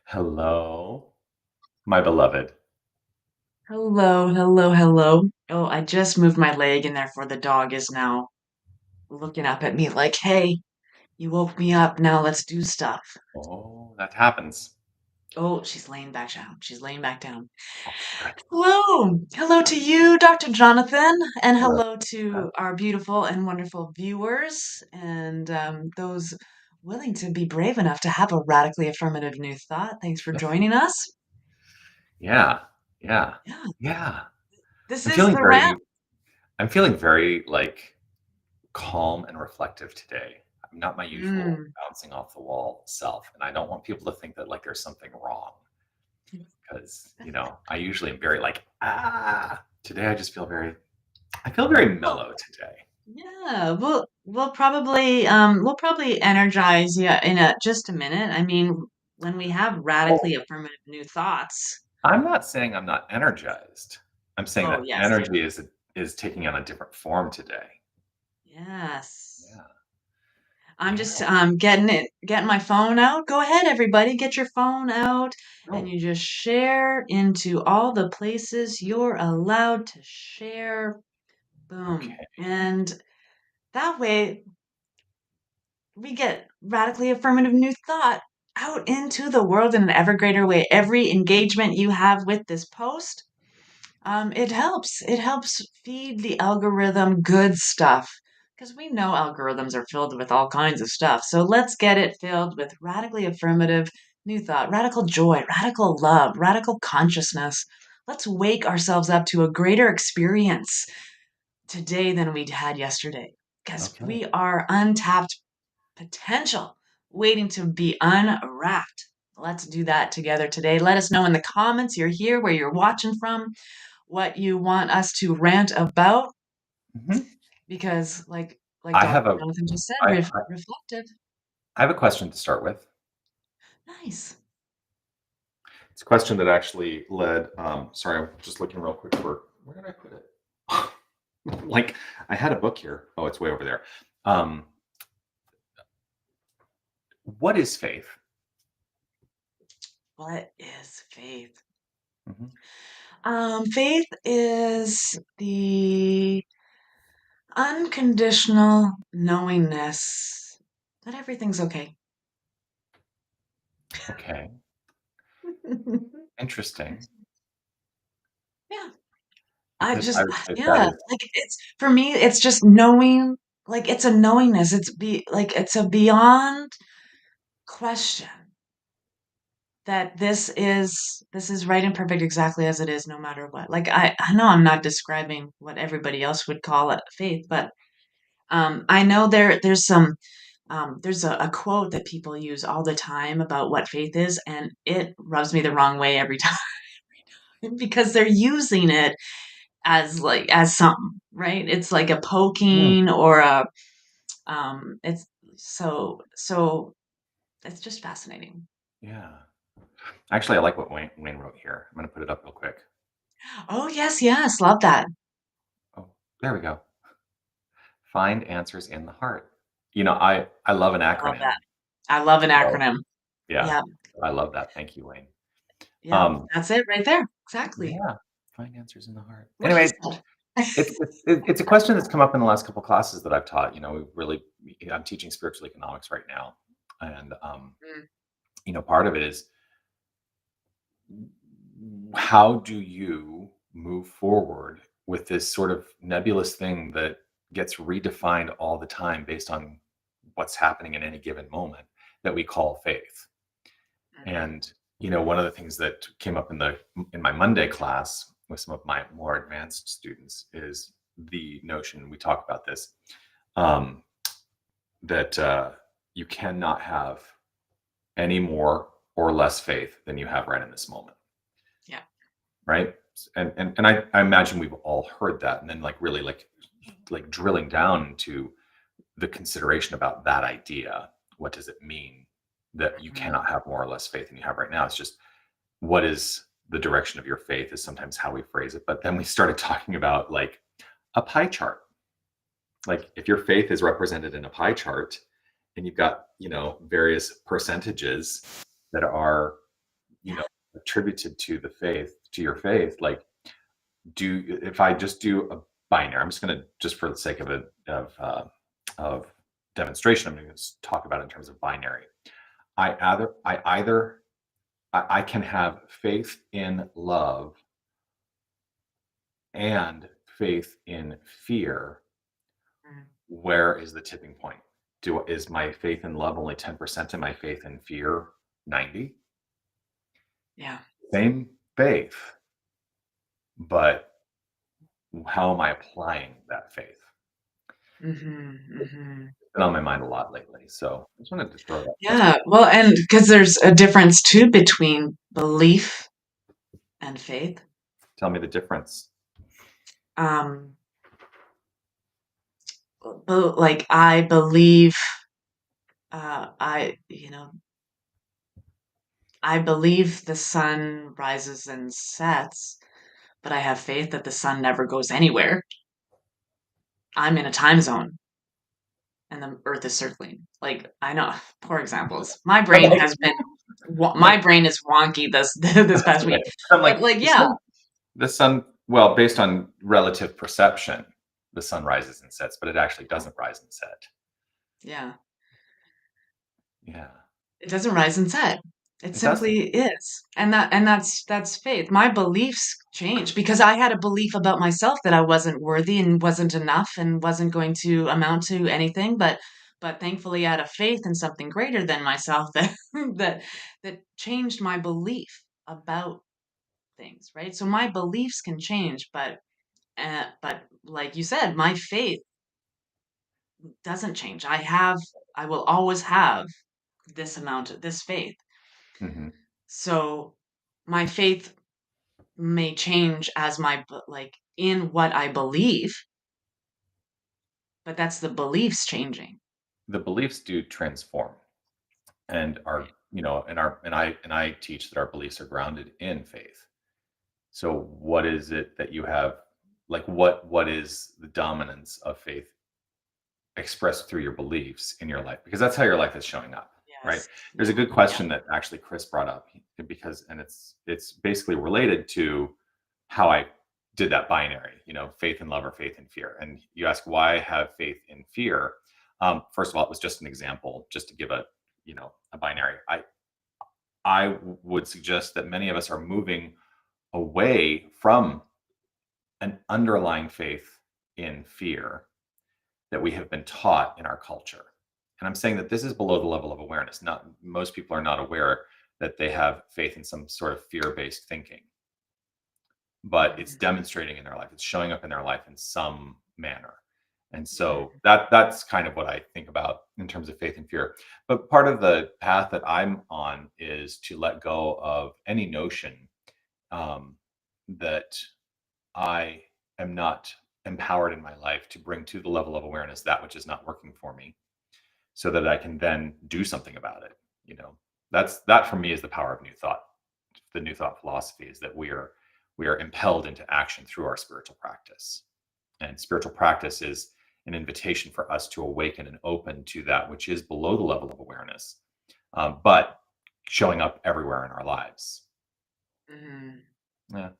Hello, my beloved. Hello, hello, hello. Oh, I just moved my leg and therefore the dog is now looking up at me like, hey, you woke me up. Now let's do stuff. Oh, that happens. Oh, she's laying back down. She's laying back down. Oh, good. Hello. Hello to you, Dr. Jonathan, and Hello. hello to our beautiful and wonderful viewers and those willing to be brave enough to have a radically affirmative new thought. Thanks for Yes. joining us. Yeah, yeah, Yeah, yeah. this I'm is feeling the rant. very, I'm feeling very like calm and reflective today. I'm not my usual Mm. bouncing off the wall self, and I don't want people to think that like there's something wrong because I usually am very like Today I just feel I feel very mellow today. Yeah, we'll probably energize you in just a minute. I mean, when we have Well, radically affirmative new thoughts. I'm not saying I'm not energized. I'm saying Oh, that yes. energy is taking on a different form today. Yes. Yeah. I'm Yeah. just getting my phone out. Go ahead, everybody, get your phone out and Oh, you just share into all the places you're allowed to share. Boom. okay. And that way we get radically affirmative new thought out into the world in an ever greater way. Every engagement you have with this post, it helps. It helps feed the algorithm good stuff because we know algorithms are filled with all kinds of stuff. So let's get it filled with radically affirmative new thought, radical joy, radical love, radical consciousness. Let's wake ourselves up to a greater experience today than we had yesterday because Okay. we are untapped potential waiting to be unwrapped. Let's do that together today. Let us know in the comments you're here, where you're watching from, what you want us to rant about, Mhm. because like I Dr. have a Jonathan just said, I reflective. I have a question to start with. Nice. It's a question that actually led. Sorry, I'm just looking real quick for where did I put it? Like I had a book here. Oh, it's way over there. Um, what is faith? What is faith? Mhm. Faith is the unconditional knowingness that everything's okay. Okay, interesting. Yeah. I Because just I would say that yeah, is like, it's for me, it's just knowing, like, it's a knowingness, it's a beyond question that this is right and perfect exactly as it is no matter what. Like, I know I'm not describing what everybody else would call it faith, but, I know there's a quote that people use all the time about what faith is, and it rubs me the wrong way every time because they're using it as something, right? It's like a Mm, poking or a it's so it's just fascinating. yeah. Actually, I like what Wayne wrote here. I'm going to put it up real quick. Oh, yes, yes, love that. Oh, there we go. Find answers in the heart. I love an I love acronym. that. I love an So acronym. yeah, Yeah, I love that. Thank you, Wayne. yeah, Um, that's it right there. Exactly. yeah, find answers in the heart. What he Anyway, said. it's a question that's come up in the last couple classes that I've taught. I'm teaching spiritual economics right now, and Mm, part of it is how do you move forward with this sort of nebulous thing that gets redefined all the time based on what's happening in any given moment that we call faith. mhm. And one of the things that came up in my Monday class with some of my more advanced students is the notion we talk about this, um, that you cannot have any more or less faith than you have right in this moment, Yeah. right? And I imagine we've all heard that, and then like really like drilling down into the consideration about that idea. What does it mean that you Mhm. cannot have more or less faith than you have right now? It's just what is the direction of your faith is sometimes how we phrase it. But then we started talking about like a pie chart. Like if your faith is represented in a pie chart and you've got, various percentages that are, attributed to the faith, to your faith, like, if I just do a binary, I'm just going to, just for the sake of of demonstration, I'm going to talk about it in terms of binary. I can have faith in love and faith in fear. Mm. Where is the tipping point? Is my faith in love only 10% and my faith in fear 90? Yeah. Same faith, but how am I applying that faith? It's been on my mind a lot lately, so I just wanted to throw that question. Yeah. Well, and because there's a difference too between belief and faith. Tell me the difference. Um, like I believe, I believe the sun rises and sets, but I have faith that the sun never goes anywhere. I'm in a time zone and the earth is circling. Like I know, poor examples. My I'm brain like, has been my like, brain is wonky this that's past okay. week. I'm But like, like yeah, the sun, well, based on relative perception, the sun rises and sets, but it actually doesn't rise and set. yeah. Yeah, It doesn't rise and set. It it doesn't. simply is. And that's faith. My beliefs changed because I had a belief about myself that I wasn't worthy and wasn't enough and wasn't going to amount to anything, but thankfully I had a faith in something greater than myself that that that changed my belief about things, right? So my beliefs can change, but like you said, my faith doesn't change. I will always have this faith. Hmm. So my faith may change as like in what I believe, but that's the beliefs changing. The beliefs do transform, and I teach that our beliefs are grounded in faith. So what is it that you have, like, what is the dominance of faith expressed through your beliefs in your life, because that's how your life is showing up, right? Yes. There's a Yeah. good Yeah. question that actually Chris brought up, because, and it's basically related to how I did that binary, faith in love or faith in fear. And you ask why I have faith in fear. First of all, it was just an example, just to give a binary. I would suggest that many of us are moving away from an underlying faith in fear that we have been taught in our culture. And I'm saying that this is below the level of awareness. Not most people are not aware that they have faith in some sort of fear-based thinking, but it's Mhm. demonstrating in their life. It's showing up in their life in some manner. And so Mhm. that's kind of what I think about in terms of faith and fear. But part of the path that I'm on is to let go of any notion um, that I am not empowered in my life to bring to the level of awareness that which is not working for me, so that I can then do something about it. You know, that for me is the power of new thought. The new thought philosophy is that we are impelled into action through our spiritual practice. And spiritual practice is an invitation for us to awaken and open to that which is below the level of awareness, but showing up everywhere in our lives. Mhm. Yeah.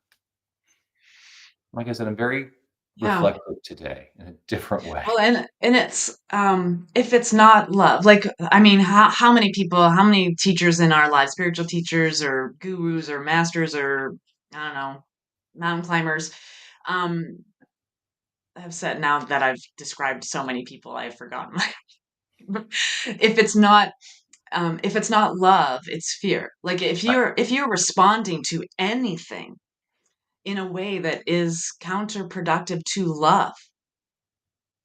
Like I said, I'm very Yeah. reflective today in a different way. Well, and it's if it's not love, like I mean, how many people, how many teachers in our lives, spiritual teachers or gurus or masters or I don't know, mountain climbers, um, have said now that I've described so many people, I've forgotten. if it's not if it's not love, it's fear. Like Right. if you're responding to anything in a way that is counterproductive to love,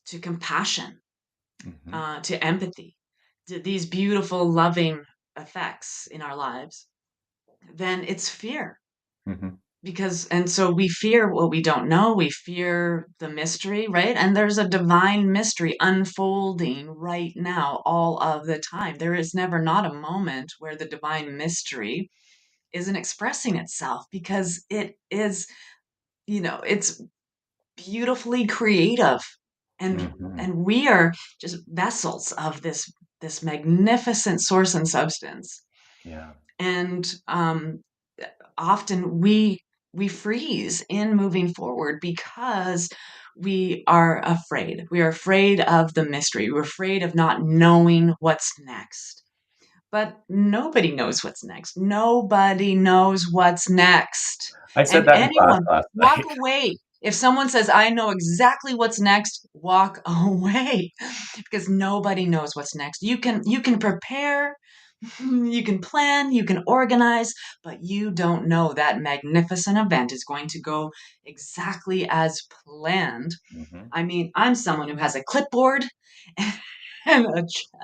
to compassion, Hmm. to empathy, to these beautiful, loving effects in our lives, then it's fear. Hmm. Because, and so we fear what we don't know. We fear the mystery, right? And there's a divine mystery unfolding right now, all of the time. There is never not a moment where the divine mystery isn't expressing itself because it is, it's beautifully creative, and Hmm. and we are just vessels of this magnificent source and substance. Yeah. And often we freeze in moving forward because we are afraid. We are afraid of the mystery. We're afraid of not knowing what's next. But nobody knows what's next. Nobody knows what's next. I said And that in class anyone, last walk night. away. If someone says, I know exactly what's next, walk away because nobody knows what's next. You can prepare, you can plan, you can organize, but you don't know that magnificent event is going to go exactly as planned. Hmm. I mean, I'm someone who has a clipboard and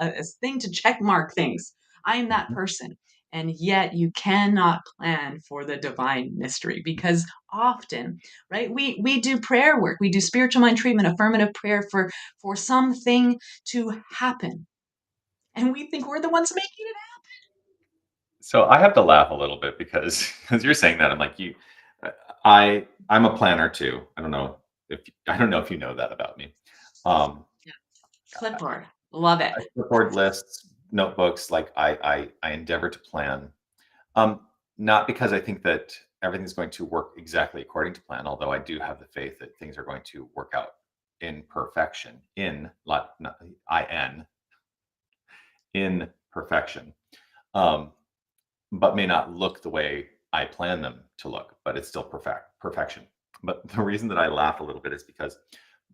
a thing to check mark things. I am that Hmm. person. And yet you cannot plan for the divine mystery because often, right, we do prayer work, we do spiritual mind treatment, affirmative prayer for something to happen. And we think we're the ones making it So I have to laugh a little bit because as you're saying that, I'm like, uh, I'm a planner too. I don't know if you know that about me. Um, happen. Clipboard. Love it. I record lists, notebooks. Like I endeavor to plan. Um, Not because I think that everything's going to work exactly according to plan, although I do have the faith that things are going to work out in perfection, not in in perfection, um, but may not look the way I plan them to look, but it's still perfection. But the reason that I laugh a little bit is because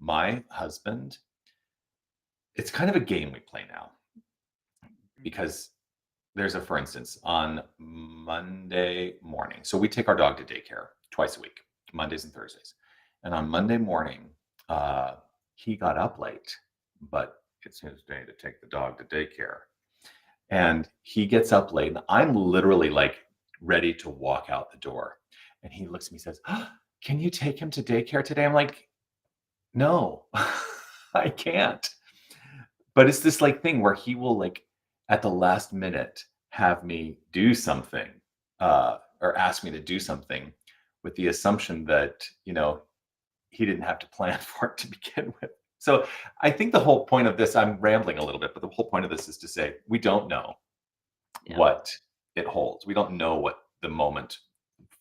my husband, it's kind of a game we play now because for instance, on Monday morning. So we take our dog to daycare twice a week, Mondays and Thursdays. And on Monday morning, uh, he got up late, but it's his day to take the dog to daycare. And he gets up late, and I'm literally like ready to walk out the door. And he looks at me and says, Can you take him to daycare today? I'm like, No, I can't. But it's this like thing where he will like at the last minute have me do something, or ask me to do something with the assumption that, he didn't have to plan for it to begin with. So I think the whole point of this, I'm rambling a little bit, but the whole point of this is to say we don't know Yep. what it holds. We don't know what the moment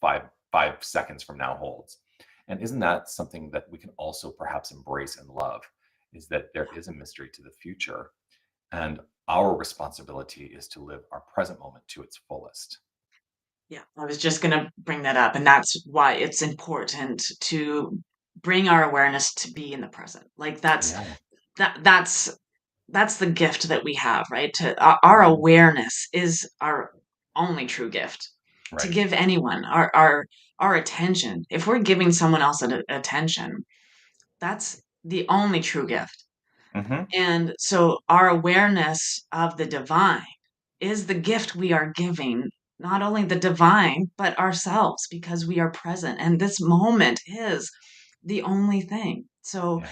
five seconds from now holds. And isn't that something that we can also perhaps embrace and love? Is that there is a mystery to the future, and our responsibility is to live our present moment to its fullest. Yeah, I was just going to bring that up, and that's why it's important to bring our awareness to be in the present. Like Yeah. that that's the gift that we have, right? Our Mhm. awareness is our only true gift to Right. give anyone our attention. If we're giving someone else attention, that's the only true gift. Hmm. And so our awareness of the divine is the gift we are giving, not only the divine, but ourselves because we are present. And this moment is the only thing. So, Yeah.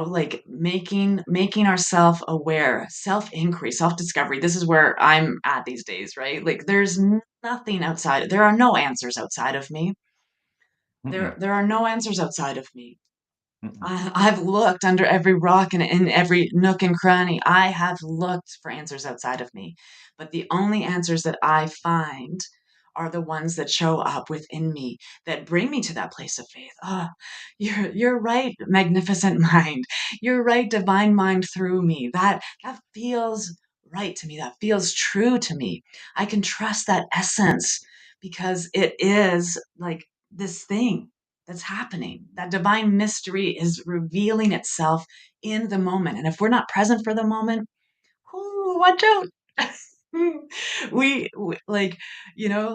like making ourselves aware, self inquiry, self discovery. This is where I'm at these days, right? Like there's nothing outside. There are no answers outside of me. Mm-mm. There are no answers outside of me. Mm-mm. I've looked under every rock and in every nook and cranny. I have looked for answers outside of me. But the only answers that I find are the ones that show up within me that bring me to that place of faith. Ah, you're right, magnificent mind. You're right, divine mind through me. That feels right to me. That feels true to me. I can trust that essence because it is like this thing that's happening. That divine mystery is revealing itself in the moment. And if we're not present for the moment, ooh, watch out. we like,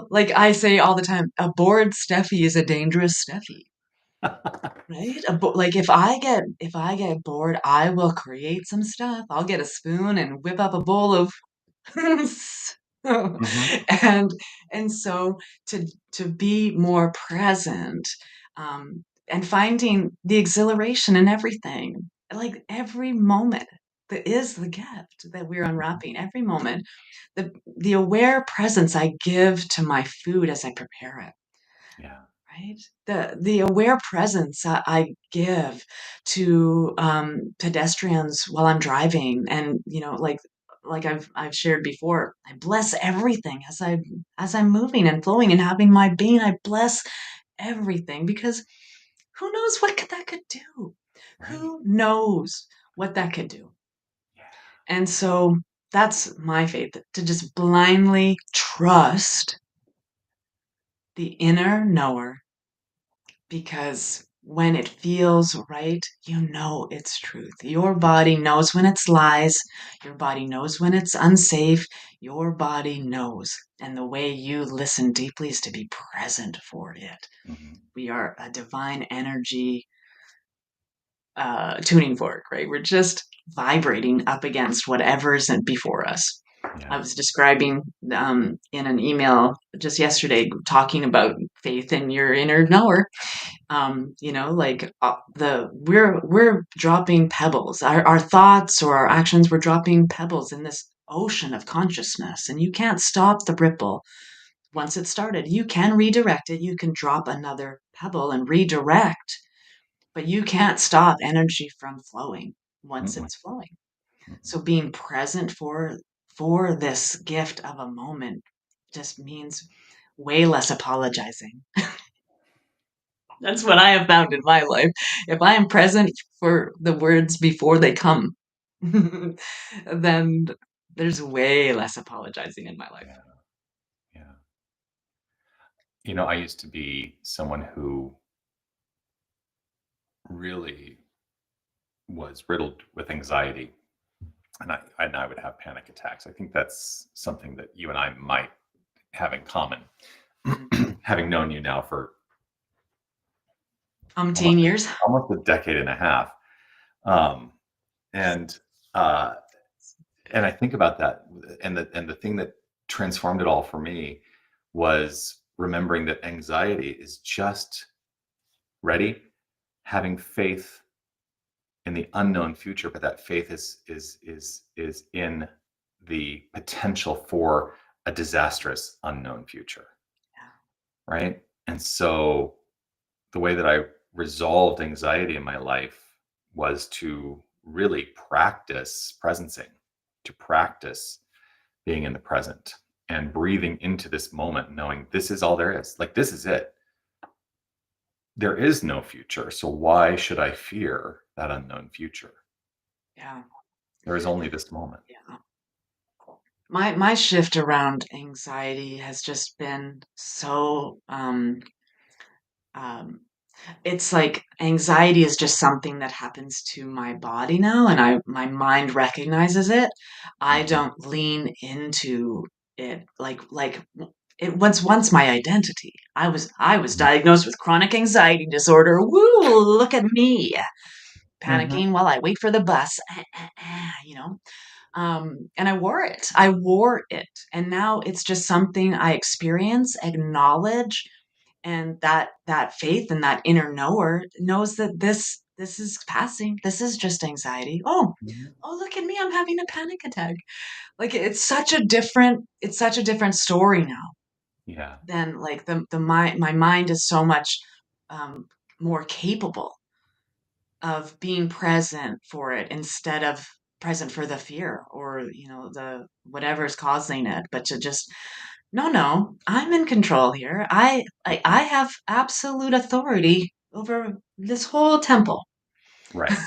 like I say all the time, a bored Steffi is a dangerous Steffi. Right? Like if I get bored, I will create some stuff. I'll get a spoon and whip up a bowl of so, Hmm. and and so to be more present, and finding the exhilaration in everything, like every moment that is the gift that we're unwrapping. Every moment, the aware presence I give to my food as I prepare it. Yeah. Right? The aware presence I give to pedestrians while I'm driving, and like like I've shared before, I bless everything as I'm moving and flowing and having my being. I bless everything because who knows what that could do? Right. Who knows what that could do? Yeah. And so that's my faith, to just blindly trust the inner knower, because when it feels right, you know it's truth. Your body knows when it's lies. Your body knows when it's unsafe. Your body knows. And the way you listen deeply is to be present for it. Mhm. We are a divine energy tuning fork, right? We're just vibrating up against whatever isn't before us. I Yeah. was describing in an email just yesterday, talking about faith in your inner knower. Like the we're dropping pebbles. Our thoughts or our actions, we're dropping pebbles in this ocean of consciousness, and you can't stop the ripple once it's started. You can redirect it. You can drop another pebble and redirect, but you can't stop energy from flowing once Mm-mm. it's flowing. Mm-mm. So being present for this gift of a moment just means way less apologizing. That's what I have found in my life. If I am present for the words before they come, then there's way less apologizing in my life. Yeah. Yeah. You know, I used to be someone who really was riddled with anxiety, and I would have panic attacks. I think that's something that you and I might have in common. Mm. Having known you now for almost Umpteen years. almost a decade and a half, um, and uh, and I think about that, and the thing that transformed it all for me was remembering that anxiety is just ready, having faith in the unknown future, but that faith is in the potential for a disastrous unknown future, right? And so the way that I resolved anxiety in my life was to really practice presencing, to practice being in the present and breathing into this moment, knowing this is all there is. Like, this is it. There is no future. So why should I fear that unknown future? Yeah, There is only this moment. yeah. My shift around anxiety has just been so um it's like anxiety is just something that happens to my body now, and my mind recognizes it. I Mhm. don't lean into it like it was once my identity. I was diagnosed with chronic anxiety disorder. Woo, look at me. Mhm. Panicking while I wait for the bus. And I wore it. I wore it. And now it's just something I experience, acknowledge, and that faith and that inner knower knows that this is passing. This is just anxiety. Mhm. Oh, look at me, I'm having a panic attack. Like it's such a different story now Yeah. than like my mind is so much um more capable of being present for it instead of present for the fear or the whatever's causing it, but to just no, I'm in control here. I Mhm. have absolute authority over this whole temple. Right.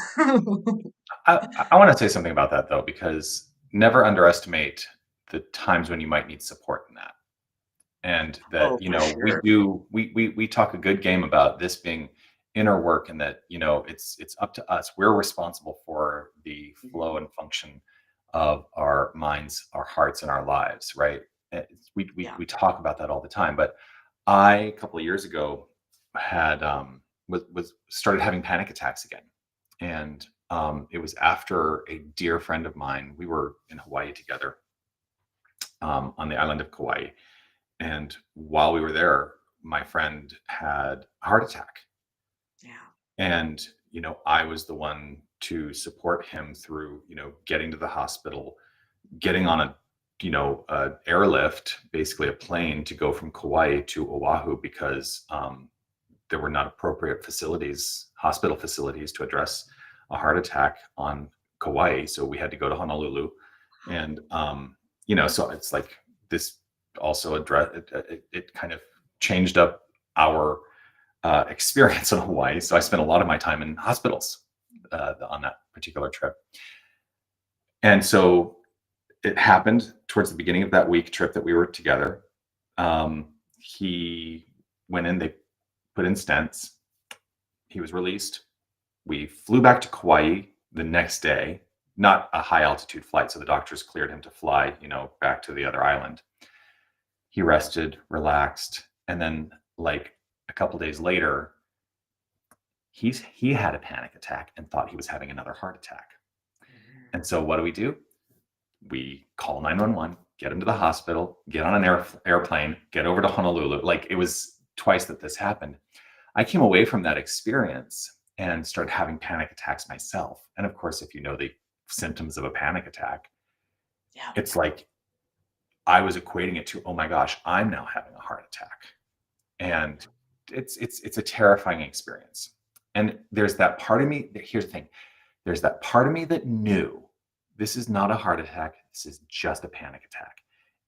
I want to say something about that though, because never underestimate the times when you might need support in that. And that, Oh, you for know, we sure. do we talk a good game about this being inner work, and that, you know, it's up to us. We're responsible for the flow Mhm. and function of our minds, our hearts, and our lives, right? We Yeah. we talk about that all the time. But I, a couple of years ago, had was started having panic attacks again. And it was after a dear friend of mine. We were in Hawaii together, on the island of Kauai. And while we were there, my friend had a heart attack. Yeah. And, you know, I was the one to support him through, you know, getting to the hospital, getting on a airlift, basically a plane to go from Kauai to Oahu, because there were not appropriate facilities, hospital facilities, to address a heart attack on Kauai. So we had to go to Honolulu And you know, so it's like this also address it kind of changed up our experience in Hawaii. So I spent a lot of my time in hospitals on that particular trip. And so it happened towards the beginning of that week trip that we were together. He went in, they put in stents. He was released. We flew back to Kauai the next day, not a high altitude flight. So the doctors cleared him to fly, you know, back to the other island. He rested, relaxed. And then like a couple days later, he had a panic attack and thought he was having another heart attack. And so what do? We call 911, get him to the hospital, get on an airplane, get over to Honolulu. Like it was twice that this happened. I came away from that experience and started having panic attacks myself. And of course, if you know the symptoms of a panic attack, Yeah. it's like I was equating it to, oh my gosh, I'm now having a heart attack. And it's a terrifying experience. And there's that part of me, here's the thing, there's that part of me that knew this is not a heart attack, this is just a panic attack.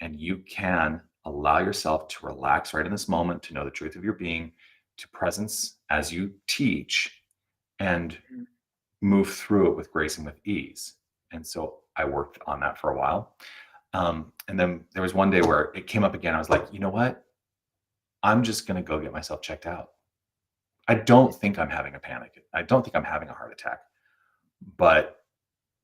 And you can allow yourself to relax right in this moment, to know the truth of your being, to presence as you teach, and move through it with grace and with ease. And so I worked on that for a while. And then there was one day where it came up again. I was like, you know what? I'm just going to go get myself checked out. I don't think I'm having a panic. I don't think I'm having a heart attack. But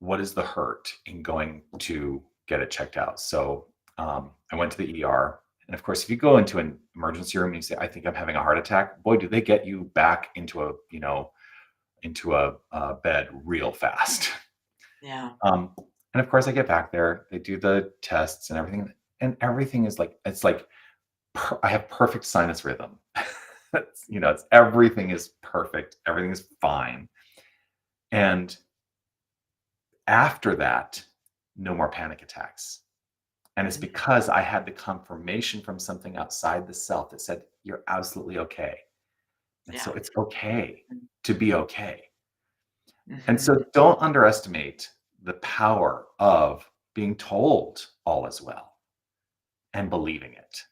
what is the hurt in going to get it checked out? So I went to the ER. And of course, if you go into an emergency room and you say, I think I'm having a heart attack, boy, do they get you back into a, you know, into a bed real fast. Yeah. And of course I get back there, they do the tests and everything is like, it's like, I have perfect sinus rhythm. You know, everything is perfect. Everything is fine. And after that, no more panic attacks. And it's because I had the confirmation from something outside the self that said, you're absolutely okay. And so Yeah. it's okay to be okay. And Mhm. so don't underestimate the power of being told all is well and believing it.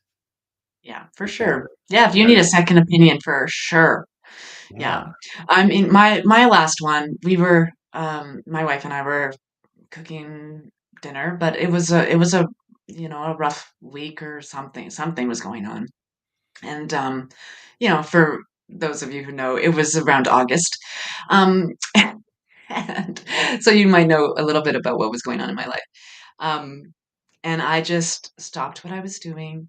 Yeah, for Because sure. Yeah, if you need a because second opinion, for sure. Yeah. yeah. I mean, my last one, we were my wife and I were cooking dinner, but it was a you know, a rough week or something. Something was going on. And you know, for those of you who know, it was around August. Um and so you might know a little bit about what was going on in my life. Um and I just stopped what I was doing.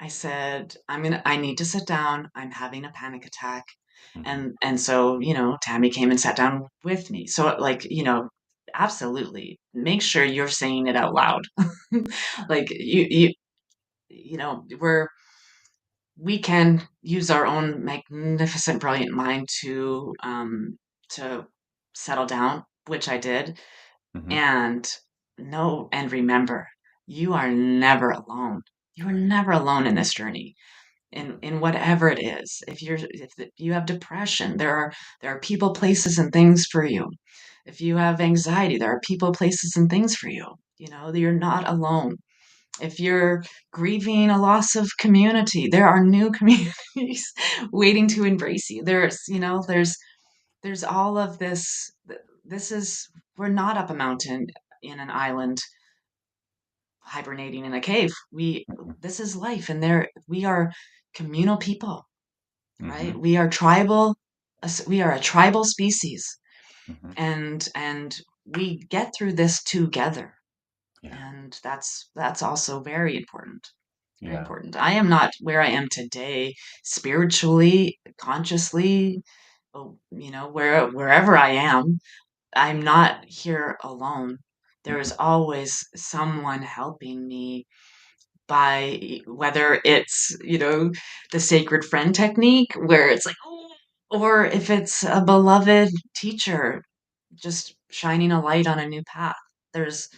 I said, I need to sit down. I'm having a panic attack. Mhm, And so, you know, Tammy came and sat down with me. So like, you know, absolutely make sure you're saying it out loud. Like you know, we can use our own magnificent, brilliant mind to settle down, which I did. mhm, And know and remember, you are never alone. You are right, never alone in this journey mhm, in whatever it is. If you have depression, there are people, places, and things for you. If you have anxiety, there are people, places, and things for you. You know, you're not alone. If you're grieving a loss of community, there are new communities waiting to embrace you. There's, you know, there's all of this. This is we're not up a mountain in an island hibernating in a cave. We mhm, This is life, and there we are communal people, right? mhm, We are a tribal species, mhm. and we get through this together, Yeah, and that's also very important. Very yeah, important. I am not where I am today spiritually, consciously, you know, wherever I am, I'm not here alone. There is mhm, always someone helping me by whether it's, you know, the sacred friend technique where it's like, oh, or if it's a beloved teacher just shining a light on a new path. There's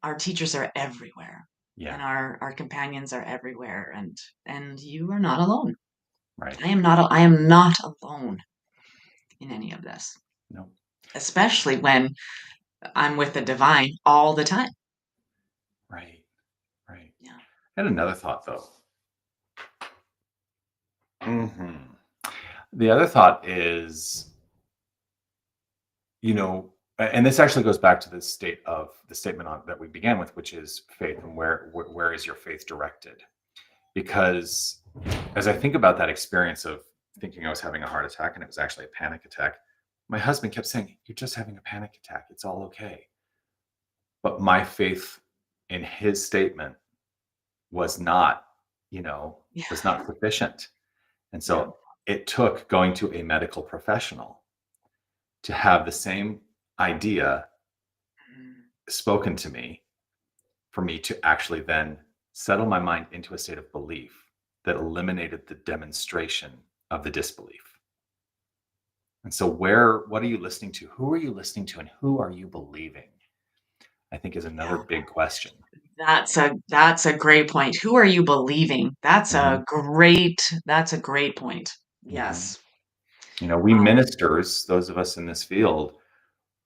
Our teachers are everywhere and yeah, our companions are everywhere, and you are not alone. right. I am not alone in any of this, No, especially when I'm with the divine all the time. Right. Right. Yeah. I had another thought though. hmm The other thought is, and this actually goes back to the statement that we began with, which is faith, and where is your faith directed? Because as I think about that experience of thinking I was having a heart attack and it was actually a panic attack, my husband kept saying, "You're just having a panic attack. It's all okay." But my faith in his statement was not, you know, Yeah. was not sufficient. And Yeah. so it took going to a medical professional to have the same idea Mm. spoken to me for me to actually then settle my mind into a state of belief that eliminated the demonstration of the disbelief. And so, what are you listening to? Who are you listening to? And who are you believing? I think is another Yeah. big question. That's a great point. Who are you believing? hmm That's a great point. hmm Yes. We Um, ministers, those of us in this field,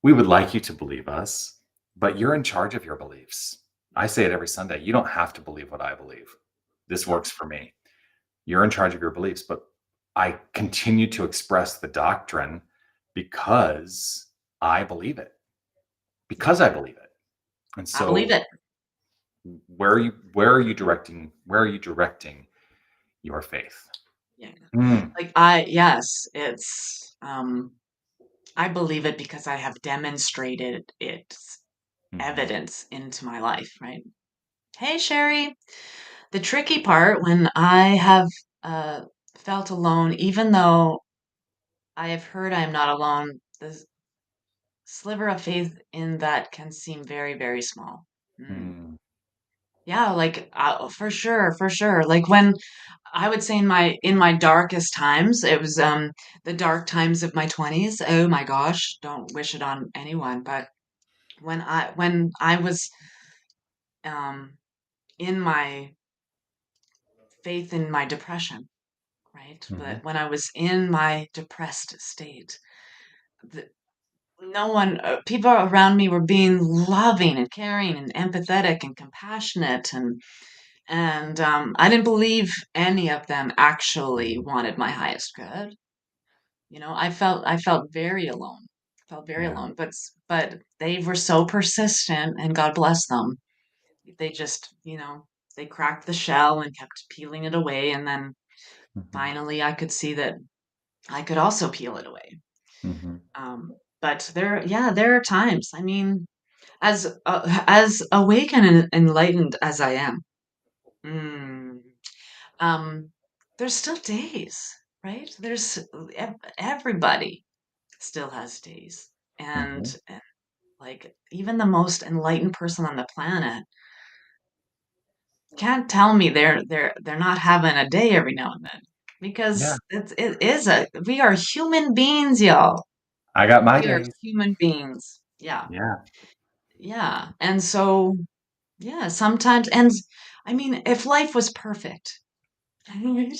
we would like you to believe us, but you're in charge of your beliefs. I say it every Sunday. You don't have to believe what I believe. This yeah. works for me. You're in charge of your beliefs, but I continue to express the doctrine because I believe it, Yeah. because I believe it. And I believe so it. where are you directing your faith? Yeah. Mm, Yes, I believe it because I have demonstrated its mhm, evidence into my life, right? Hey, Sherry. The tricky part when I have uh, felt alone, even though I have heard I am not alone, the sliver of faith in that can seem very, very small. Mm. mm, Yeah, for sure, for sure. Like when I would say in my darkest times, it was the dark times of my 20s. Oh my gosh, don't wish it on anyone, but when I was um in my faith in my depression, right? mhm, But when I was in my depressed state, the, no one, people around me were being loving and caring and empathetic and compassionate, and I didn't believe any of them actually mhm. wanted my highest good. I felt very alone. Felt very Yeah. alone, but they were so persistent, and God bless them. They just, they cracked the shell and kept peeling it away, and then Mhm, finally I could see that I could also peel it away. mhm. But there are times. I mean, as awake and enlightened as I am, mm, um, there's still days, right? Everybody still has days, Mhm. and like even the most enlightened person on the planet can't tell me they're not having a day every now and then Yeah. because it is a we are human beings, y'all. I got my We are days. human beings. Yeah. Yeah. Yeah. And so, yeah, sometimes, and I mean, if life was perfect, right?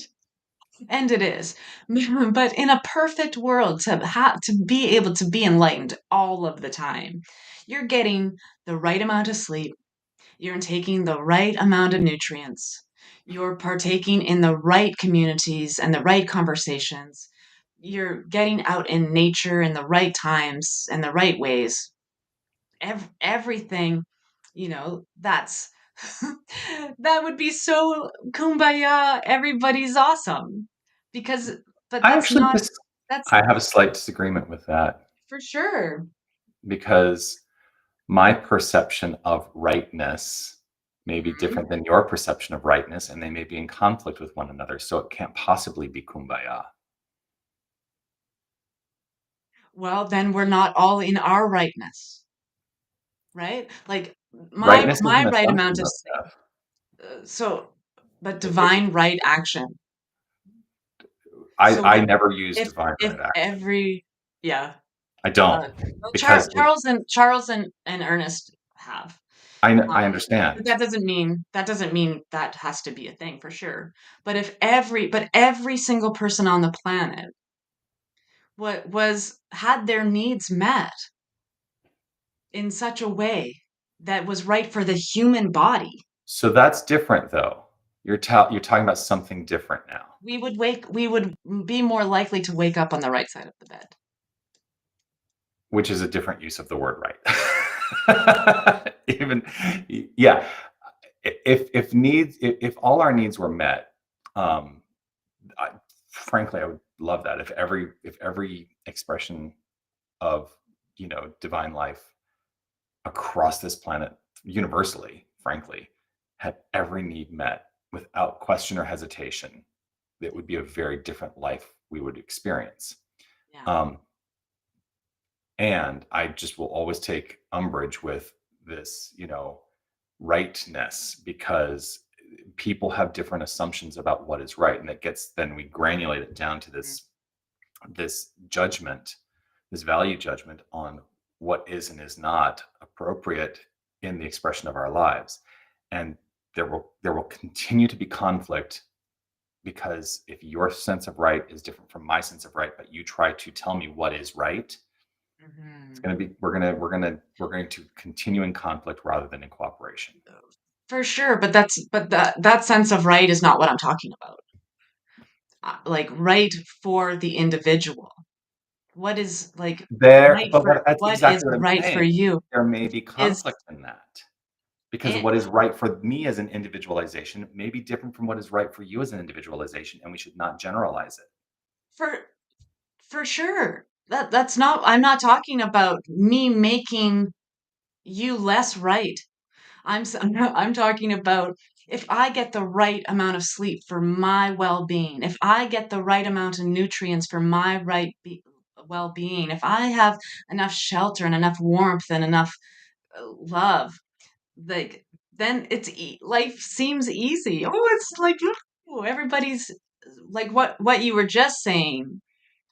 And it is, but in a perfect world, to be able to be enlightened all of the time, you're getting the right amount of sleep, you're taking the right amount of nutrients, you're partaking in the right communities and the right conversations, you're getting out in nature in the right times and the right ways. Everything, that's that would be so kumbaya, everybody's awesome. Because but I that's actually not just that's I have a slight disagreement with that for sure. because my perception of rightness may be Mhm. different than your perception of rightness, and they may be in conflict with one another. So it can't possibly be kumbaya. Well, then we're not all in our rightness, right? Like Rightness is my an right assumption, amount of though, sleep. Steph. So, but It, divine right action. I So I when never use if divine if right action. every yeah, I don't uh, well, because Charles and Ernest have. I But understand. that doesn't mean that has to be a thing for sure. But every single person on the planet what was had their needs met, in such a way that was right for the human body, So that's different though. You're talking about something different now, we would be more likely to wake up on the right side of the bed. which is a different use of the word right. Even yeah, if all our needs were met, um, I, frankly, I would love that if every expression of divine life across this planet universally, frankly, had every need met without question or hesitation, it would be a very different life we would experience. Yeah. Um, and I just will always take umbrage with this, rightness, because people have different assumptions about what is right, and then we granulate it down to Mm. this judgment, this value judgment on what is and is not appropriate in the expression of our lives. And there will continue to be conflict, because if your sense of right is different from my sense of right, but you try to tell me what is right, it's Mhm. going to be we're going to continue in conflict rather than in cooperation. For sure, but that sense of right is not what I'm talking about. Like right for the individual. What is like There, right but for that's what is exactly what I'm right for saying. you There may be is conflict in that. Because it what is right for me as an individualization may be different from what is right for you as an individualization, and we should not generalize it. for for sure. That's not I'm not talking about me making you less right. I'm talking about if I get the right amount of sleep for my well-being, if I get the right amount of nutrients for my well-being, if I have enough shelter and enough warmth and enough love, like then life seems easy. Oh, it's like ooh, everybody's like what you were just saying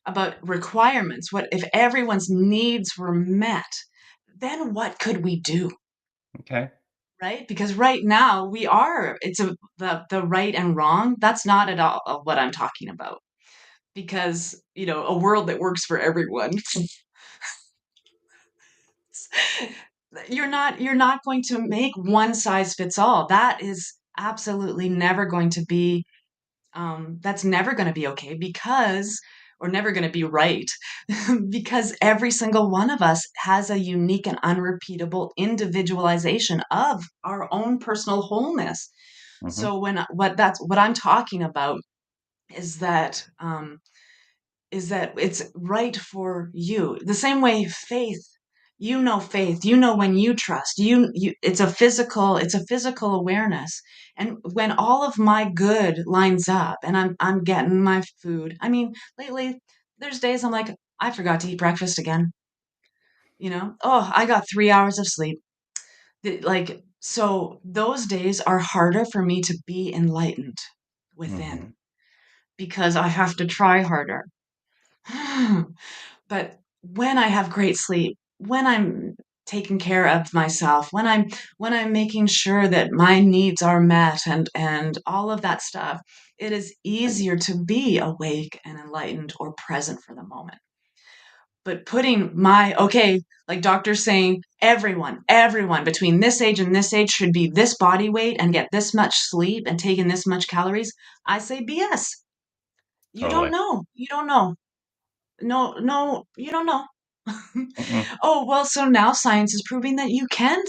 about requirements. What if everyone's needs were met? Then what could we do? Okay. Right? Because right now it's the right and wrong. That's not at all what I'm talking about. Because, a world that works for everyone, you're not going to make one size fits all. That is absolutely never going to be that's never going to be okay or never going to be right because every single one of us has a unique and unrepeatable individualization of our own personal wholeness. Hmm. So what I'm talking about is that it's right for you. The same way faith, when you trust, it's a physical awareness. And when all of my good lines up and I'm getting my food. I mean, lately there's days I'm like, I forgot to eat breakfast again. Oh, I got 3 hours of sleep. Like, so those days are harder for me to be enlightened within Hmm. because I have to try harder. But when I have great sleep, when I'm taking care of myself, when I'm making sure that my needs are met and all of that stuff, it is easier to be awake and enlightened or present for the moment. But like doctors saying, everyone between this age and this age should be this body weight and get this much sleep and take in this much calories. I say BS. You don't Totally. know. You don't know. No, no, you don't know. Mm-mm. Oh, well, so now science is proving that you can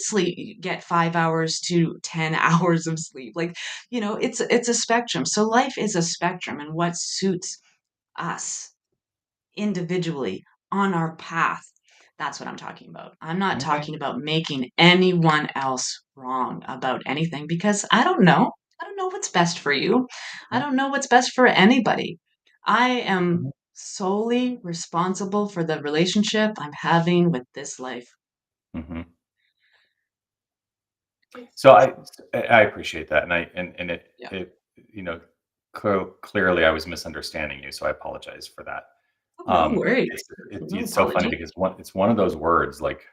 get 5 hours to 10 hours of sleep. Like, it's a spectrum. So life is a spectrum, and what suits us individually on our path. That's what I'm talking about. I'm not Okay. talking about making anyone else wrong about anything because I don't know. I don't know what's best for you. I Yeah. don't know what's best for anybody. I am Hmm. solely responsible for the relationship I'm having with this life. Hmm. It's, So I appreciate that, and yeah. it you know clearly I was misunderstanding you, so I apologize for that. Oh, no worries. No It's so funny apology. because it's one of those words like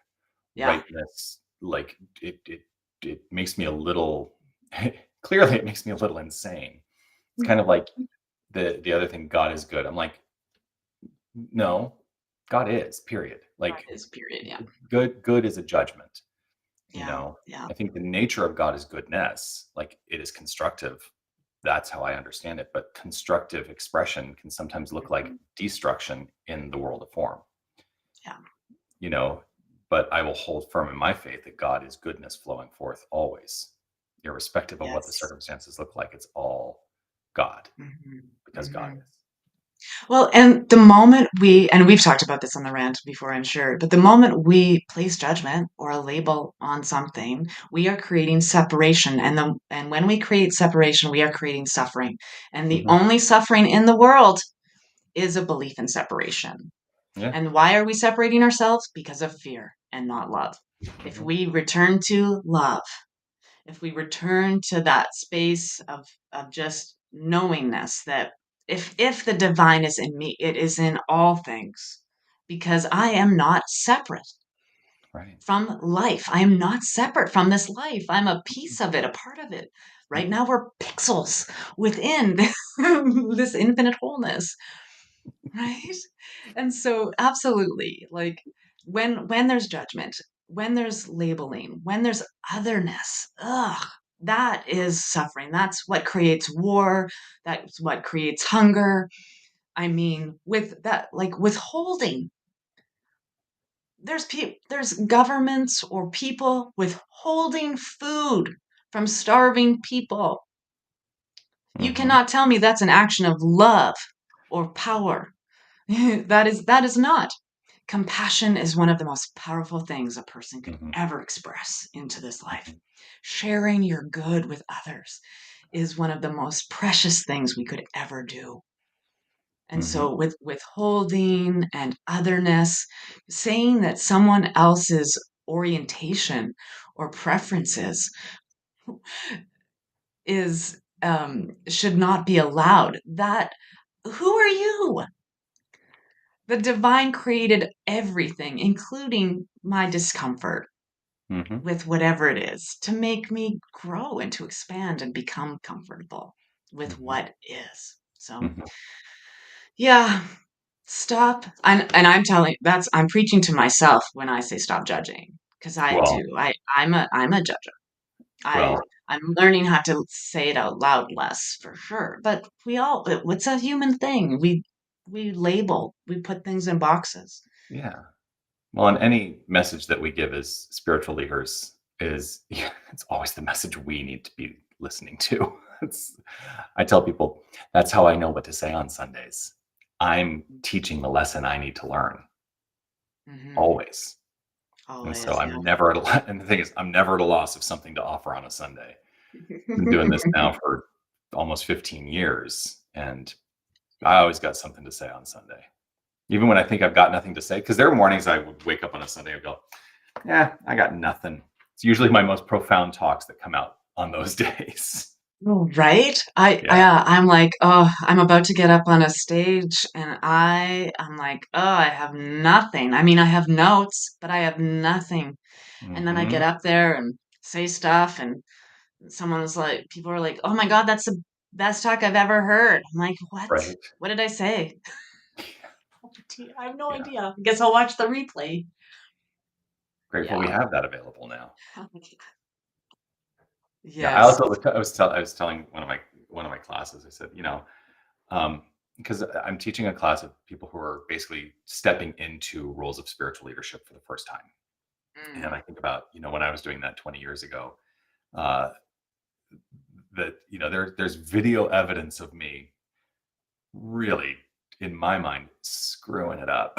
Yeah. rightness, like it makes me a little clearly it makes me a little insane. It's kind of like the other thing, God is good. I'm like, no, God is, period. God Like is, period. Yeah. good is a judgment, you Yeah. know. Yeah. I think the nature of God is goodness, like it is constructive. That's how I understand it. But constructive expression can sometimes look like Mhm. destruction in the world of form, Yeah. you know. But I will hold firm in my faith that God is goodness flowing forth always, irrespective of what the Yes. circumstances look like. It's all God Hmm. because God Hmm. is. Well, and the moment and we've talked about this on the rant before, I'm sure, but the moment we place judgment or a label on something, we are creating separation. And when we create separation, we are creating suffering. And the Mhm. only suffering in the world is a belief in separation. Yeah. And why are we separating ourselves? Because of fear and not love. If Mhm. we return to love, if we return to that space of just knowingness that if the divine is in me, it is in all things, because I am not separate Right. from life. I am not separate from this life. I'm a piece of it, a part of it. Right Mhm. now we're pixels within this infinite wholeness, right? And so absolutely, like when there's judgment, when there's labeling, when there's otherness, that is suffering. That's what creates war. That's what creates hunger. I mean, with that, like withholding, there's governments or people withholding food from starving people. You Mhm. cannot tell me that's an action of love or power. That is not. Compassion is one of the most powerful things a person could Mhm. ever express into this life. Mhm. Sharing your good with others is one of the most precious things we could ever do. And Mhm. so, with withholding and otherness, saying that someone else's orientation or preferences is should not be allowed. That who are you? The divine created everything, including my discomfort Mhm. with whatever it is, to make me grow and to expand and become comfortable with Mhm. what is. So, Mhm. yeah, stop. And I'm preaching to myself when I say stop judging, because I Well, do. I'm a judger. I well, I'm learning how to say it out loud less for sure. But it's a human thing. We label, we put things in boxes. yeah. Well, and any message that we give as spiritual leaders is yeah, it's always the message we need to be listening to. It's, I tell people that's how I know what to say on Sundays. I'm teaching the lesson I need to learn Hmm. always. And so Always, yeah. I'm never at a and the thing is I'm never at a loss of something to offer on a Sunday. Been doing this now for almost 15 years and I always got something to say on Sunday. Even when I think I've got nothing to say, because there are mornings I would wake up on a Sunday and go, yeah, I got nothing. It's usually my most profound talks that come out on those days. Oh, right? Yeah. I'm like, oh, I'm about to get up on a stage and I'm like, oh, I have nothing. I mean, I have notes, but I have nothing. And then I get Hmm. up there and say stuff and people are like, oh my God, that's the best talk I've ever heard. I'm like, what? Right. What did I say? I have no Yeah. idea. I guess I'll watch the replay. Grateful we Yeah. have that available now. Yeah. I Yes. also I was telling one of my classes, I said, because I'm teaching a class of people who are basically stepping into roles of spiritual leadership for the first time. And Mm. I think about, when I was doing that 20 years ago, uh, that, there's video evidence of me really, in my mind, screwing it up.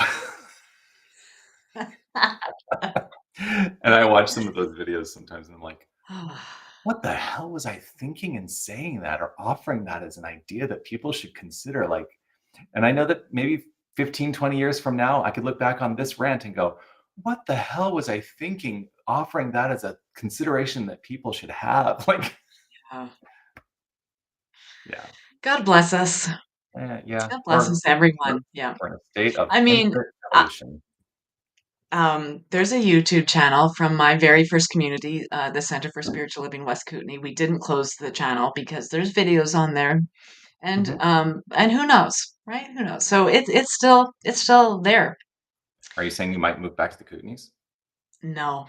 And I watch some of those videos sometimes and I'm like, what the hell was I thinking in saying that or offering that as an idea that people should consider? Like, and I know that maybe 15, 20 years from now, I could look back on this rant and go, what the hell was I thinking offering that as a consideration that people should have? Like, Yeah. yeah, God bless us. yeah. God bless We're, us, we're, everyone. Yeah. we're in a state of I mean, infinite uh, evolution. there's a YouTube channel from my very first community, the Center for Spiritual Living West Kootenai. We didn't close the channel because there's videos on there, Mhm. and who knows, right? Who knows? So it's still there. Are you saying you might move back to the Kootenays? No.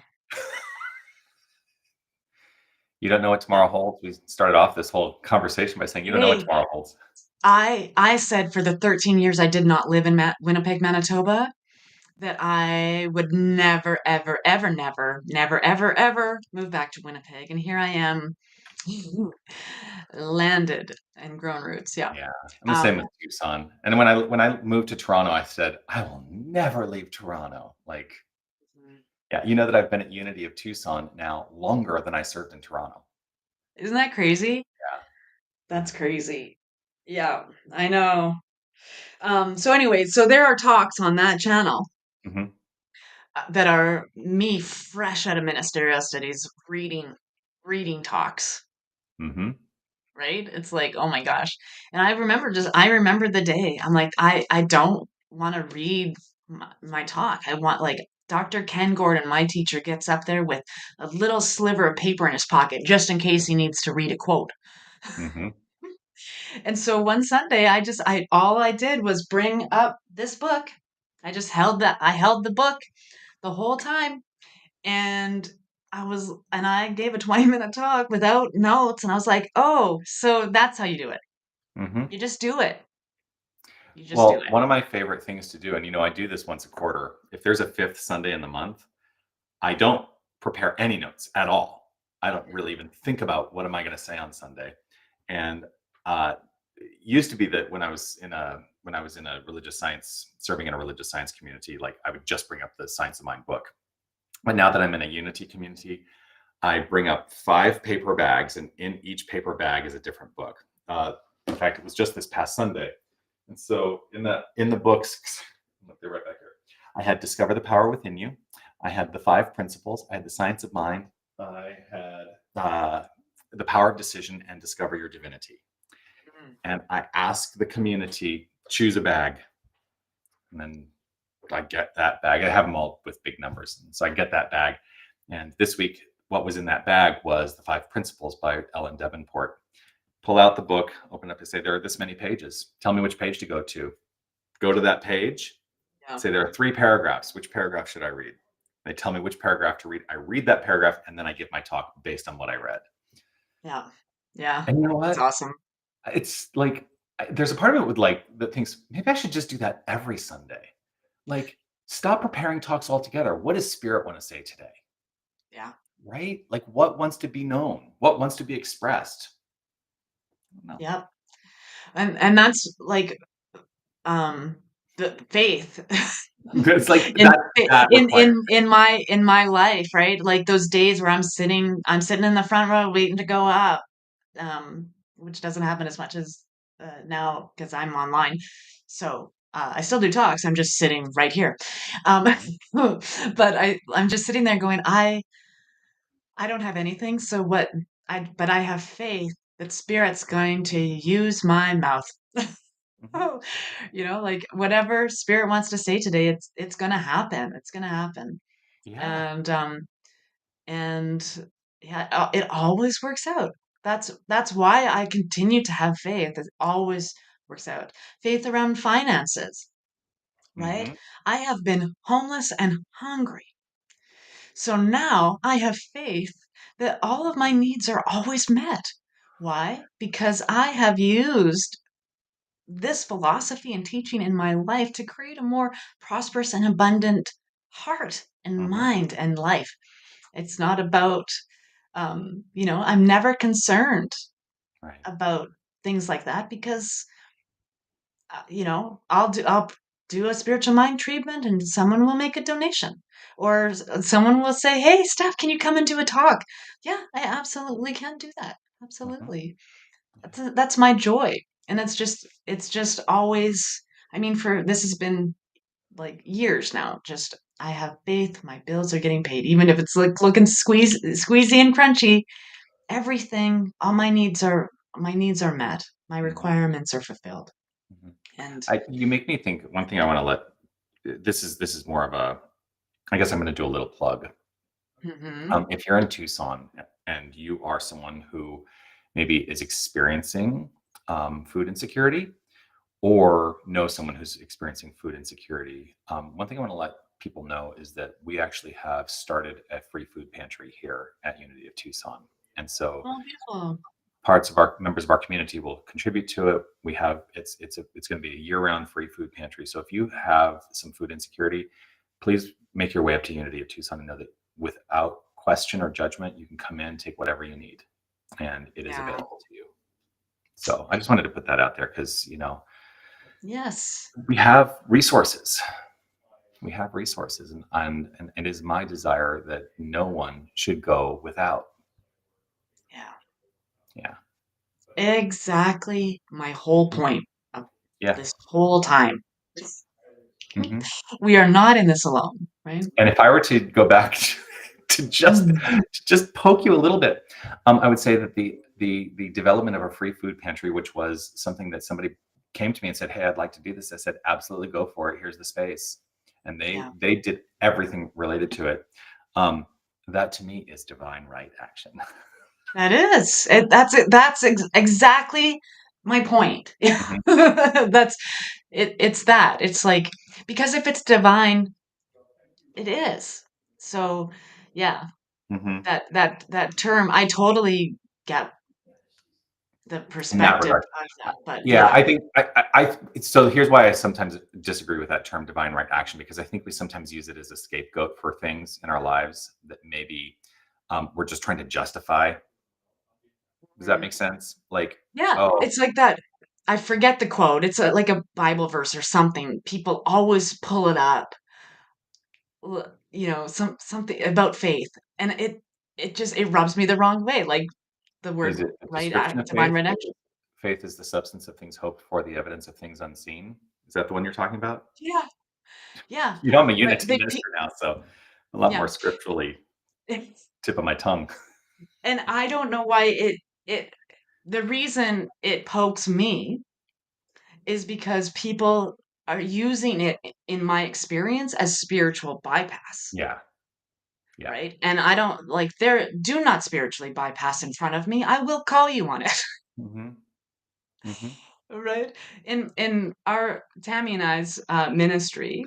You don't know what tomorrow holds? We started off this whole conversation by saying you don't know what Hey, tomorrow holds. I said for the 13 years I did not live in Winnipeg, Manitoba, that I would never, ever, ever, never, never, ever, ever move back to Winnipeg. And here I am, landed and grown roots. Yeah. Yeah, I'm the same Um, with Tucson. And when I moved to Toronto, I said, I will never leave Toronto. Like, yeah, you know that I've been at Unity of Tucson now longer than I served in Toronto. isn't that crazy? Yeah. That's crazy. Yeah, I know. So anyway, so there are talks on that channel Hmm. that are me fresh out of ministerial studies reading talks, Hmm. right? It's like, oh my gosh. And I remember the day. I'm like, I don't want to read my talk. I want like Dr. Ken Gordon, my teacher, gets up there with a little sliver of paper in his pocket just in case he needs to read a quote. Hmm. And so one Sunday I all I did was bring up this book. I held the book the whole time, and I gave a 20-minute talk without notes, and I was like, "Oh, so that's how you do it. Hmm. You just do it. You just do Well, it." one of my favorite things to do, and I do this once a quarter. If there's a fifth Sunday in the month, I don't prepare any notes at all. I don't really even think about what am I going to say on Sunday. And it used to be that when I was in a religious science, serving in a religious science community, like I would just bring up the Science of Mind book. But now that I'm in a Unity community, I bring up 5 paper bags, and in each paper bag is a different book. In fact, it was just this past Sunday, and so in the books, look, they're right back here. I had Discover the Power Within You. I had the 5 Principles. I had the Science of Mind. I had the Power of Decision and Discover Your Divinity. Mm. And I ask the community choose a bag, and then I get that bag. I have them all with big numbers, and so I get that bag. And this week, what was in that bag was the 5 Principles by Ellen Davenport. Pull out the book, open up, and say there are this many pages. Tell me which page to go to. Go to that page. Yeah. Say there are 3 paragraphs. Which paragraph should I read? They tell me which paragraph to read. I read that paragraph, and then I give my talk based on what I read. Yeah. Yeah. And you know That's what? awesome. It's like there's a part of it with like that thinks maybe I should just do that every Sunday. Like, stop preparing talks altogether. What does Spirit want to say today? Yeah. Right? Like, what wants to be known? What wants to be expressed? No. Yep. And that's like um the faith It's like in that requires. in my life, right? Like those days where I'm sitting in the front row waiting to go up, which doesn't happen as much as now because I'm online. So I still do talks. I'm just sitting right here. Um, Mhm. but I'm just sitting there going, I don't have anything. So what? But I have faith that Spirit's going to use my mouth. Mhm. Like whatever Spirit wants to say today, it's gonna happen. It's gonna happen. Yeah. And yeah, it always works out. That's why I continue to have faith. It always works out. Faith around finances, right? Hmm. I have been homeless and hungry. So now I have faith that all of my needs are always met. Why? Because I have used this philosophy and teaching in my life to create a more prosperous and abundant heart and Hmm. mind and life. It's not about, I'm never concerned Right. about things like that because, I'll do a spiritual mind treatment and someone will make a donation or someone will say, "Hey, Steph, can you come and do a talk?" Yeah, I absolutely can do that. Hmm. Absolutely. Yeah. That's my joy. And it's just always, I mean, for this has been like years now. Just I have faith, my bills are getting paid, even if it's like looking squeezy and crunchy. Everything, all my needs are met. My Hmm. requirements are fulfilled. Hmm. And You make me think. One thing I want to let. This is more of a. I guess I'm going to do a little plug. mhm, If you're in Tucson and you are someone who maybe is experiencing food insecurity or know someone who's experiencing food insecurity, one thing I want to let people know is that we actually have started a free food pantry here at Unity of Tucson. And so Oh, beautiful. parts of our members of our community will contribute to it. We have it's going to be a year-round free food pantry. So if you have some food insecurity, please make your way up to Unity of Tucson and know that without question or judgment, you can come in, take whatever you need, and it is Yeah. available to you. So I just wanted to put that out there because Yes. we have resources. We have resources, and it is my desire that no one should go without. Yeah. Yeah. Exactly my whole point of Yeah. this whole time. Hmm. We are not in this alone, right? And if I were to go back to Mm. just poke you a little bit, I would say that the development of a free food pantry, which was something that somebody came to me and said, "Hey, I'd like to do this." I said, "Absolutely, go for it. Here's the space," and Yeah. they did everything related to it. That to me is divine right action. That is. That's it. That's exactly my point. Hmm. That's it. It's that. It's like, because if it's divine, it is. So, yeah, Hmm. that term, I totally get the In that perspective regard. of that. But Yeah, yeah, I think so here's why I sometimes disagree with that term divine right action, because I think we sometimes use it as a scapegoat for things in our lives that maybe we're just trying to justify. Does that mm, make sense? Like, yeah, oh, it's like that. I forget the quote. It's like a Bible verse or something. People always pull it up. Something about faith, and it rubs me the wrong way. Like the is word it a right description act, of divine faith? right action. Faith is the substance of things hoped for, the evidence of things unseen. Is that the one you're talking about? Yeah, yeah, I'm a right. Unity minister now, so a lot more Yeah. scripturally tip of my tongue. And I don't know why it the reason it pokes me is because people are using it, in my experience, as spiritual bypass, Yeah, yeah. right? And I don't like, there, do not spiritually bypass in front of me. I will call you on it. Hmm. Hmm. Right? In our Tammy and I's ministry,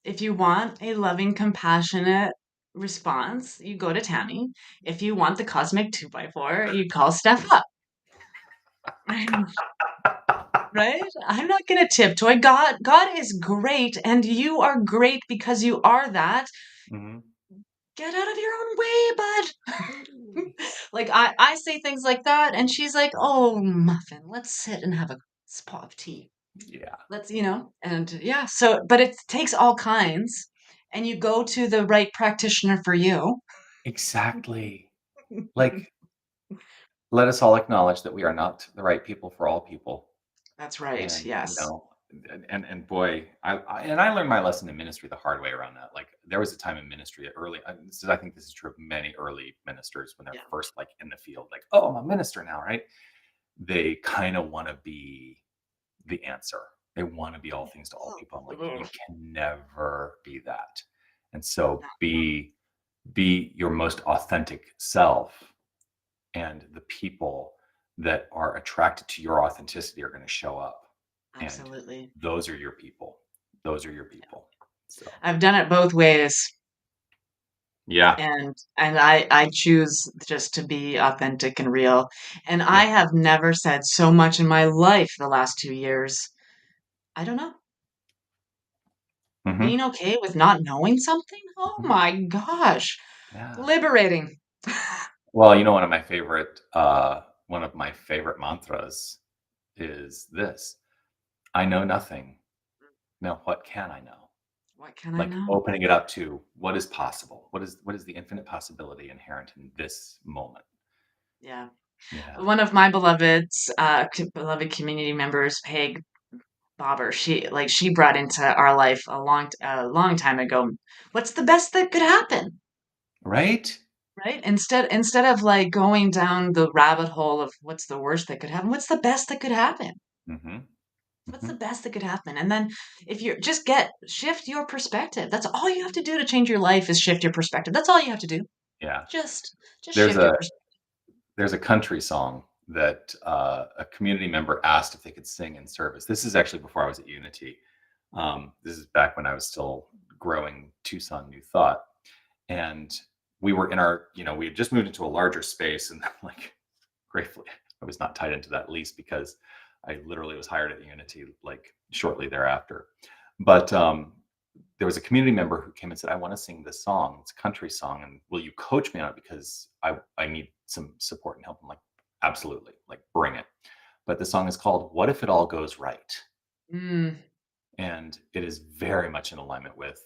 if you want a loving, compassionate response, you go to Tammy. If you want the cosmic 2x4, you call Steph up. Right? I'm not gonna tiptoe. God is great, and you are great because you are that. Hmm. Get out of your own way, bud. Like I say things like that, and she's like, "Oh, muffin, let's sit and have a pot of tea. Yeah, And yeah, so but it takes all kinds, and you go to the right practitioner for you." exactly. Like, let us all acknowledge that we are not the right people for all people. That's right. And, Yes. and boy, I learned my lesson in ministry the hard way around that. Like, there was a time in ministry early, I think this is true of many early ministers when they're Yeah. first like in the field, like, oh, I'm a minister now, right? They kind of want to be the answer. They want to be all things to all people. I'm like, you Ugh. can never be that. And so be your most authentic self, and the people that are attracted to your authenticity are going to show up, and Absolutely. those are your people. Those are your people. So I've done it both ways. yeah. And I choose just to be authentic and real. And I Yeah. have never said so much in my life the last 2 years. I don't know. Hmm. Being okay with not knowing something? Oh Hmm. my gosh. Yeah. Liberating. Well, one of my favorite mantras is this: I know nothing. Now what can I know? What can I Like, know? opening it up to what is possible. What is the infinite possibility inherent in this moment? Yeah. Yeah. One of my beloved community members, Peg Bobber, she brought into our life a long time ago. What's the best that could happen? Right? Right? Instead of like going down the rabbit hole of what's the worst that could happen, what's the best that could happen? Hmm. What's Hmm. the best that could happen? And then if you just shift your perspective. That's all you have to do to change your life, is shift your perspective. That's all you have to do. Yeah. Just There's shift your a perspective. there's a country song that a community member asked if they could sing in service. This is actually before I was at Unity. This is back when I was still growing Tucson New Thought. And we were in our, we had just moved into a larger space, and like gratefully, I was not tied into that lease because I literally was hired at Unity like shortly thereafter. But there was a community member who came and said, I want to sing this song. It's a country song. And will you coach me on it? Because I need some support and help. I'm like, absolutely, like bring it. But the song is called What If It All Goes Right? Mm, And it is very much in alignment with,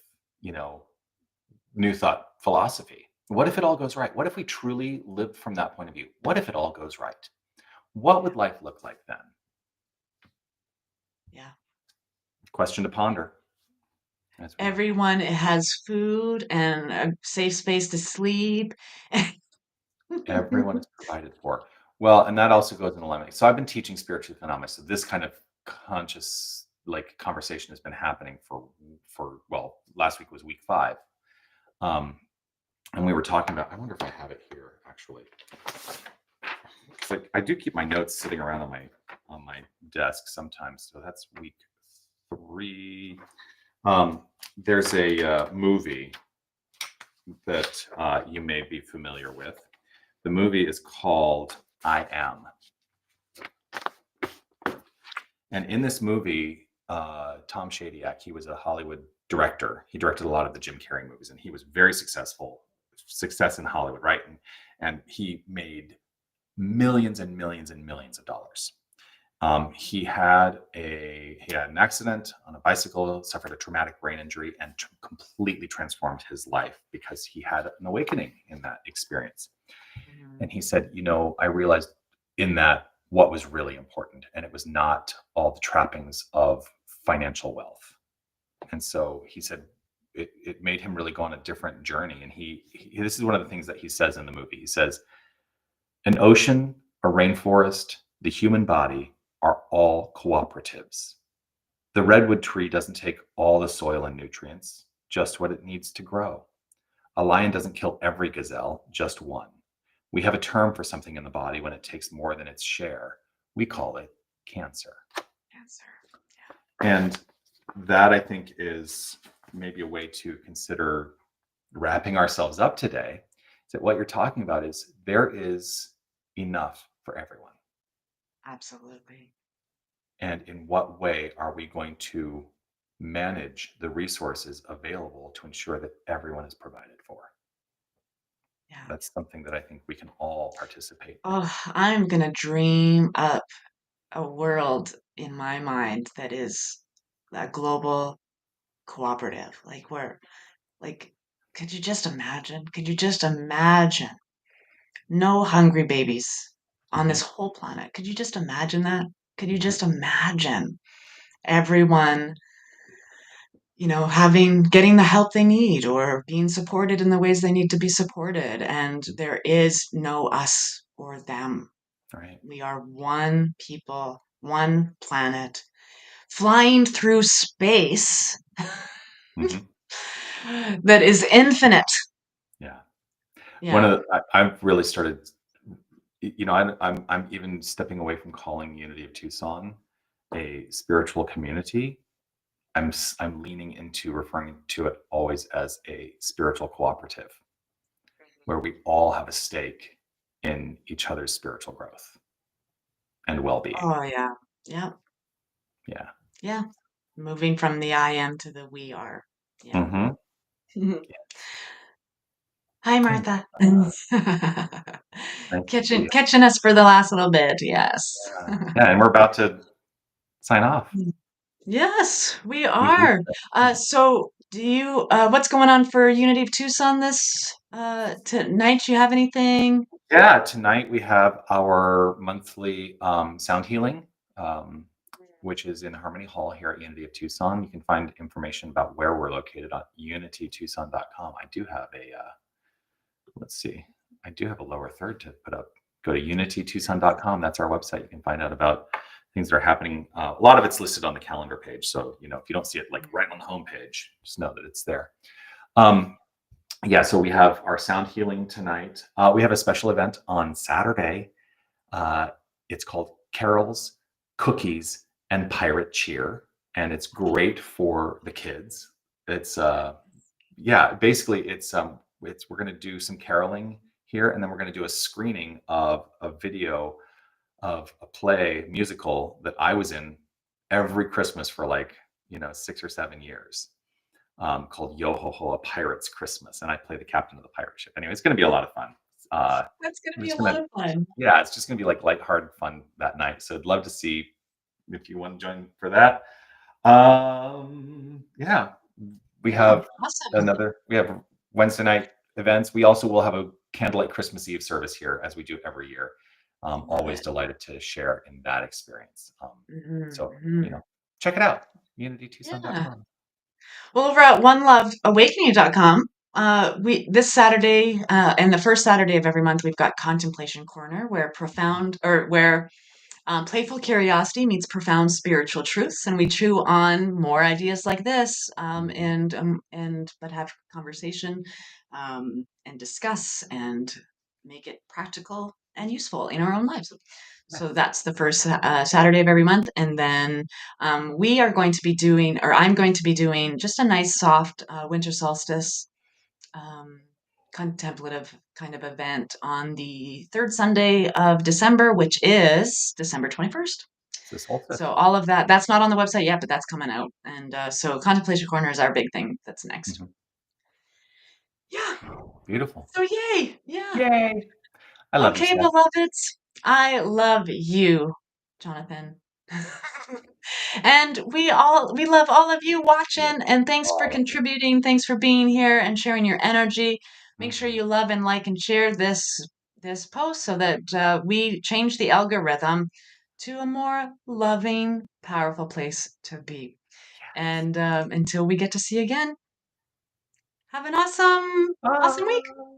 New Thought philosophy. What if it all goes right? What if we truly lived from that point of view? What if it all goes right? What yeah. would life look like then? Yeah. Question to ponder. Everyone has food and a safe space to sleep. Everyone is provided for. Well, and that also goes in alignment. So I've been teaching spiritual economics. So this kind of conscious like conversation has been happening for well, last week was week 5. And we were talking about, I wonder if I have it here actually. I do keep my notes sitting around on my desk sometimes. So that's week 3. There's a movie that you may be familiar with. The movie is called I Am. And in this movie, Tom Shadyac, he was a Hollywood director. He directed a lot of the Jim Carrey movies, and he was very success in Hollywood, right? And he made millions and millions and millions of dollars. He had an accident on a bicycle, suffered a traumatic brain injury, and completely transformed his life because he had an awakening in that experience. And he said, I realized in that what was really important, and it was not all the trappings of financial wealth. And so he said it made him really go on a different journey. And this is one of the things that he says in the movie. He says, an ocean, a rainforest, the human body are all cooperatives. The redwood tree doesn't take all the soil and nutrients, just what it needs to grow. A lion doesn't kill every gazelle, just one. We have a term for something in the body when it takes more than its share. We call it cancer. Cancer. And that, I think, is maybe a way to consider wrapping ourselves up today. Is that what you're talking about is there is enough for everyone. Absolutely. And in what way are we going to manage the resources available to ensure that everyone is provided for? Yeah. That's something that I think we can all participate in. Oh, I'm gonna dream up a world in my mind that is a global cooperative. Could you just imagine? Could you just imagine no hungry babies on this whole planet? Could you just imagine that? Could you just imagine everyone, getting the help they need or being supported in the ways they need to be supported? And there is no us or them. Right. We are one people, one planet, flying through space that is infinite. Yeah. Yeah. I've really started, I'm even stepping away from calling Unity of Tucson a spiritual community. I'm leaning into referring to it always as a spiritual cooperative, where we all have a stake in each other's spiritual growth and well-being. Oh, yeah. Yeah. Yeah. Yeah. Moving from the I am to the we are. Yeah. Hi, Thank Martha. you. Catching us for the last little bit. Yes. Yeah, and we're about to sign off. Yes, we We've reached are. that point. So what's going on for Unity of Tucson this tonight? You have anything? Yeah, tonight we have our monthly sound healing, which is in Harmony Hall here at Unity of Tucson. You can find information about where we're located on unitytucson.com. I do have let's see, I do have a lower third to put up. Go to unitytucson.com. That's our website. You can find out about things that are happening. A lot of it's listed on the calendar page. So, if you don't see it like right on the homepage, just know that it's there. Yeah, so we have our sound healing tonight. We have a special event on Saturday. It's called Carols, Cookies, and Pirate Cheer. and it's great for the kids. It's yeah, basically it's we're going to do some caroling here, and then we're going to do a screening of a video of a play musical that I was in every Christmas for like 6 or 7 years, called Yo Ho Ho, A Pirate's Christmas, and I play the captain of the pirate ship. Anyway, it's going to be a lot of fun. Uh, That's going to I'm be a just lot gonna, of fun. yeah, it's just going to be like lighthearted fun that night. So I'd love to see if you want to join for that. Yeah, we Yeah, have awesome. we have Wednesday night events. We also will have a candlelight Christmas Eve service here, as we do every year. Love Always it. delighted to share in that experience. So, Hmm. check it out, Yeah. unitytucson.com. Well, over at oneloveawakening.com, we this Saturday and the first Saturday of every month, we've got Contemplation Corner, where playful curiosity meets profound spiritual truths, and we chew on more ideas like this, and but have conversation, and discuss and make it practical and useful in our own lives. So Nice. that's the first Saturday of every month, and then we are going to be doing, or I'm going to be doing, just a nice soft winter solstice um, contemplative kind of event on the third Sunday of December, which is December 21st. It's the solstice. So all of that's not on the website yet, but that's coming out. And so Contemplation Corner is our big thing that's next. Mhm. Yeah. Beautiful. So yay. Yeah. Yay. I love you, Okay, Steph. beloveds. I love you, Jonathan. And we love all of you Love watching, and thanks for all of you. contributing. Thanks for being here and sharing your energy. Make sure Mhm. you love and like and share this post so that we change the algorithm to a more loving, powerful place to be. Yes. And until we get to see you again, have an awesome week. Bye.